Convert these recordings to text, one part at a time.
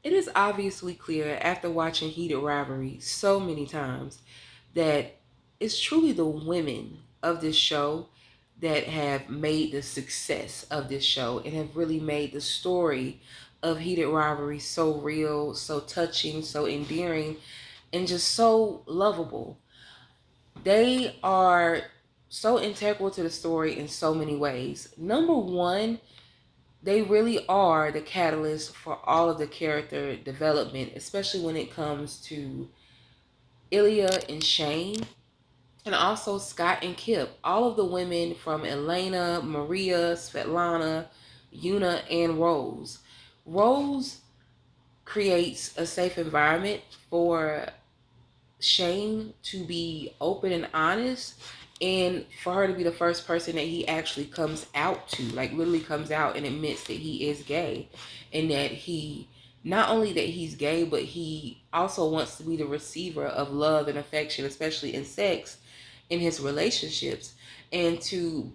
It is obviously clear after watching Heated Rivalry so many times that it's truly the women of this show that have made the success of this show and have really made the story of Heated Rivalry so real, so touching, so endearing, and just so lovable. They are so integral to the story in so many ways. Number one, they really are the catalyst for all of the character development, especially when it comes to Ilya and Shane, and also Scott and Kip. All of the women from Elena, Maria, Svetlana, Yuna, and Rose. Rose creates a safe environment for Shane to be open and honest, and for her to be the first person that he actually comes out to, like literally comes out and admits that he is gay, and that he, not only that he's gay, but he also wants to be the receiver of love and affection, especially in sex, in his relationships. And to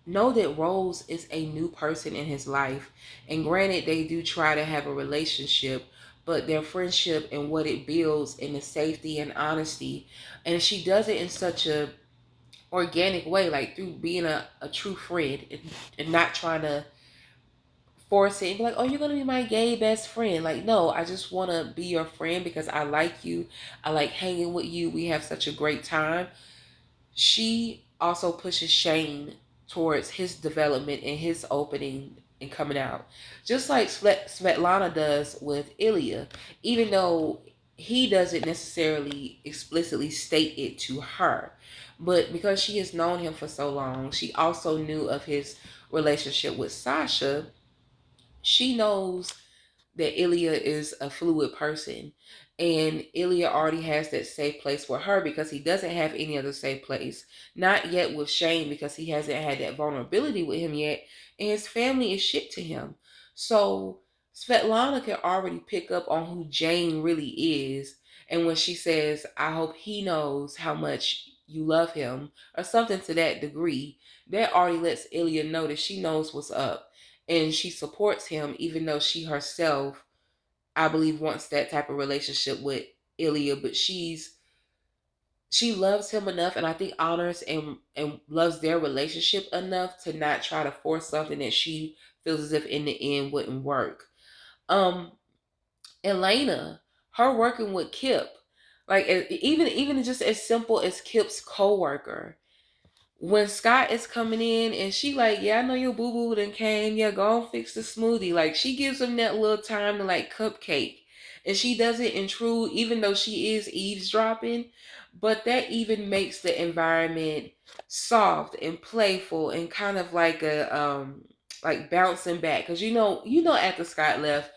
know that Rose is a new person in his life. And granted, they do try to have a relationship, but their friendship and what it builds in the safety and honesty. And she does it in such a organic way, like through being a true friend, and not trying to force it and be like, oh, you're gonna be my gay best friend. Like, no, I just wanna be your friend because I like you. I like hanging with you. We have such a great time. She also pushes Shane towards his development and his opening and coming out, just like Svetlana does with Ilya, even though he doesn't necessarily explicitly state it to her. But because she has known him for so long, she also knew of his relationship with Sasha. She knows that Ilya is a fluid person. And Ilya already has that safe place for her because he doesn't have any other safe place. Not yet with Shane because he hasn't had that vulnerability with him yet. And his family is shit to him. So Svetlana can already pick up on who Jane really is. And when she says, I hope he knows how much you love him, or something to that degree, that already lets Ilya know that she knows what's up, and she supports him even though she herself, I believe, wants that type of relationship with Ilya. But she loves him enough, and I think honors and loves their relationship enough to not try to force something that she feels as if in the end wouldn't work. um Elena, her working with Kip, like even just as simple as Kip's coworker, when Scott is coming in and she like, yeah, I know your boo boo done came. Yeah, go and fix the smoothie. Like she gives him that little time to like cupcake, and she doesn't intrude, even though she is eavesdropping. But that even makes the environment soft and playful and kind of like a like bouncing back, because after Scott left,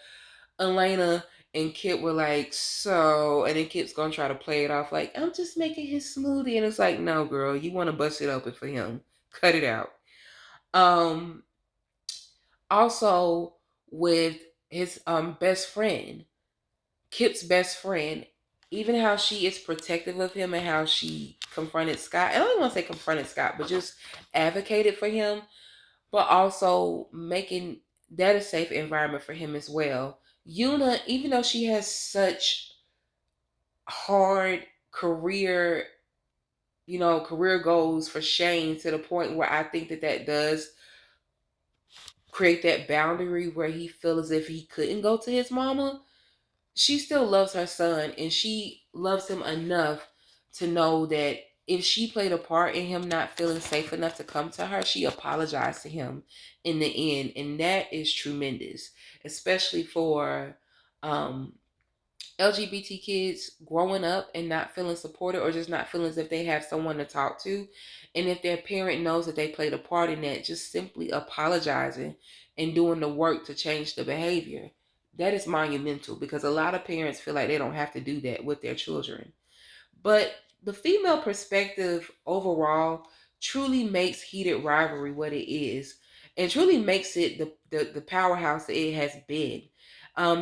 Elena and Kip were like, so, and then Kip's gonna try to play it off like, I'm just making his smoothie. And it's like, no, girl, you want to bust it open for him. Cut it out. Um, Also, with his best friend, Kip's best friend, even how she is protective of him and how she confronted Scott. I don't want to say confronted Scott, but just advocated for him, but also making that a safe environment for him as well. Yuna, even though she has such hard career, career goals for Shane, to the point where I think that does create that boundary where he feels as if he couldn't go to his mama. She still loves her son, and she loves him enough to know that if she played a part in him not feeling safe enough to come to her, she apologized to him in the end. And that is tremendous, especially for um, LGBT kids growing up and not feeling supported, or just not feeling as if they have someone to talk to. And if their parent knows that they played a part in that, just simply apologizing and doing the work to change the behavior. That is monumental, because a lot of parents feel like they don't have to do that with their children. But the female perspective overall truly makes Heated Rivalry what it is, and truly makes it the powerhouse that it has been.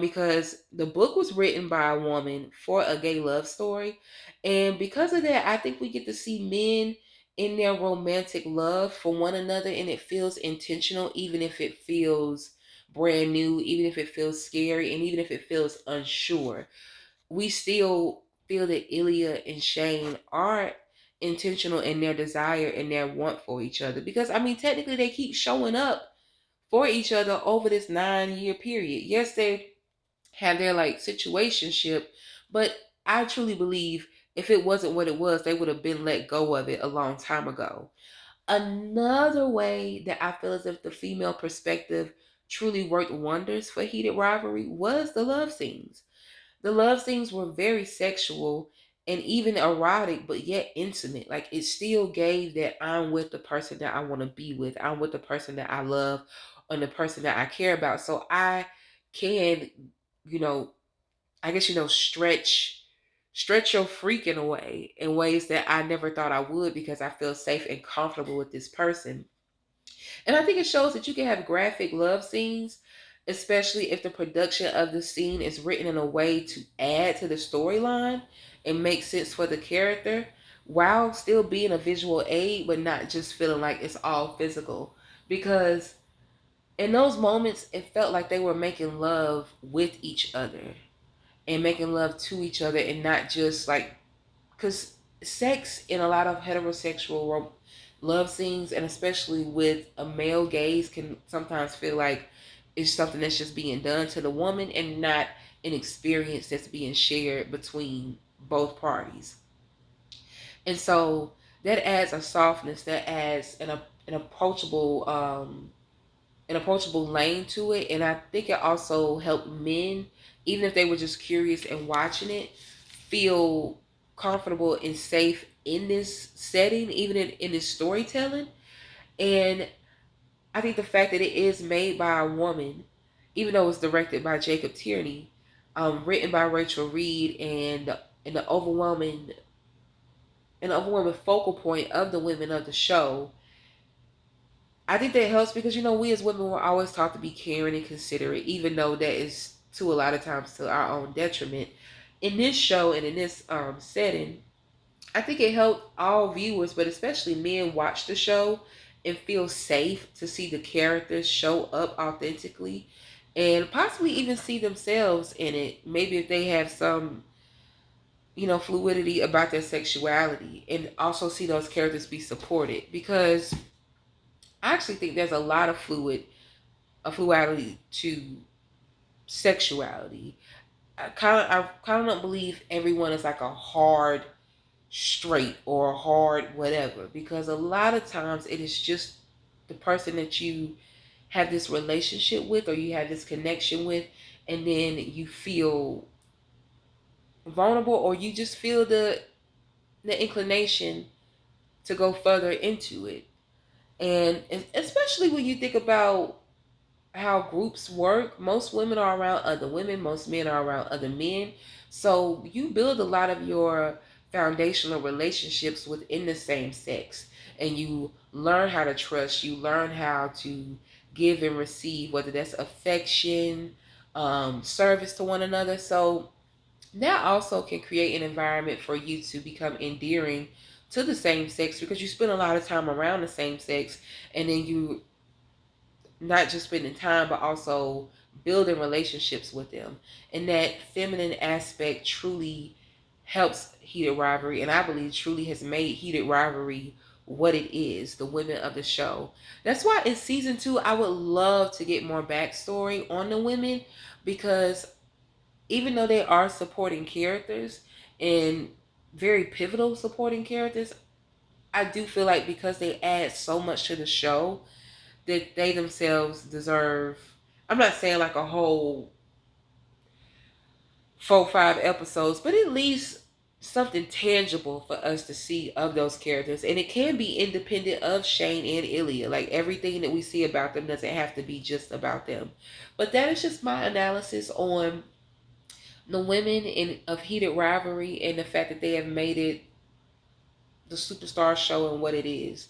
Because the book was written by a woman for a gay love story. And because of that, I think we get to see men in their romantic love for one another, and it feels intentional, even if it feels brand new, even if it feels scary and even if it feels unsure, we still feel that Ilya and Shane are intentional in their desire and their want for each other. Because I mean, technically, they keep showing up for each other over this 9 year period. Yes, they have their like situationship, but I truly believe if it wasn't what it was, they would have been let go of it a long time ago. Another way that I feel as if the female perspective truly worked wonders for heated rivalry was the love scenes. The love scenes were very sexual and even erotic, but yet intimate. Like it still gave that I'm with the person that I want to be with. I'm with the person that I love and the person that I care about. So I can, you know, I guess stretch your freak in a way in ways that I never thought I would because I feel safe and comfortable with this person. And I think it shows that you can have graphic love scenes, especially if the production of the scene is written in a way to add to the storyline and make sense for the character while still being a visual aid, but not just feeling like it's all physical. Because in those moments, it felt like they were making love with each other and making love to each other and not just like because sex in a lot of heterosexual love scenes and especially with a male gaze can sometimes feel like it's something that's just being done to the woman and not an experience that's being shared between both parties. And so that adds a softness, that adds an approachable an approachable lane to it. And I think it also helped men, even if they were just curious and watching it, feel comfortable and safe in this setting, even in this storytelling. And I think the fact that it is made by a woman, even though it's directed by Jacob Tierney, written by Rachel Reed, and the overwhelming focal point of the women of the show, I think that helps because we as women were always taught to be caring and considerate, even though that is to a lot of times to our own detriment. In this show and in this setting, I think it helped all viewers, but especially men, watch the show and feel safe to see the characters show up authentically and possibly even see themselves in it. Maybe if they have some, fluidity about their sexuality and also see those characters be supported because I actually think there's a lot of fluidity to sexuality. I kind of don't believe everyone is like a hard straight or hard whatever because a lot of times it is just the person that you have this relationship with or you have this connection with, and then you feel vulnerable or you just feel the inclination to go further into it. And especially when you think about how groups work, most women are around other women, most men are around other men. So you build a lot of your foundational relationships within the same sex. And you learn how to trust, you learn how to give and receive, whether that's affection, service to one another. So that also can create an environment for you to become endearing to the same sex because you spend a lot of time around the same sex, and then you not just spending time but also building relationships with them, and that feminine aspect truly helps heated rivalry, and I believe truly has made heated rivalry what it is, the women of the show. That's why in season 2 I would love to get more backstory on the women, because even though they are supporting characters and very pivotal supporting characters, I do feel like because they add so much to the show that they themselves deserve. I'm not saying like a whole 4 5 episodes, but at least something tangible for us to see of those characters. And it can be independent of Shane and Ilya. Like everything that we see about them doesn't have to be just about them. But that is just my analysis on the women in of heated rivalry and the fact that they have made it the superstar show and what it is.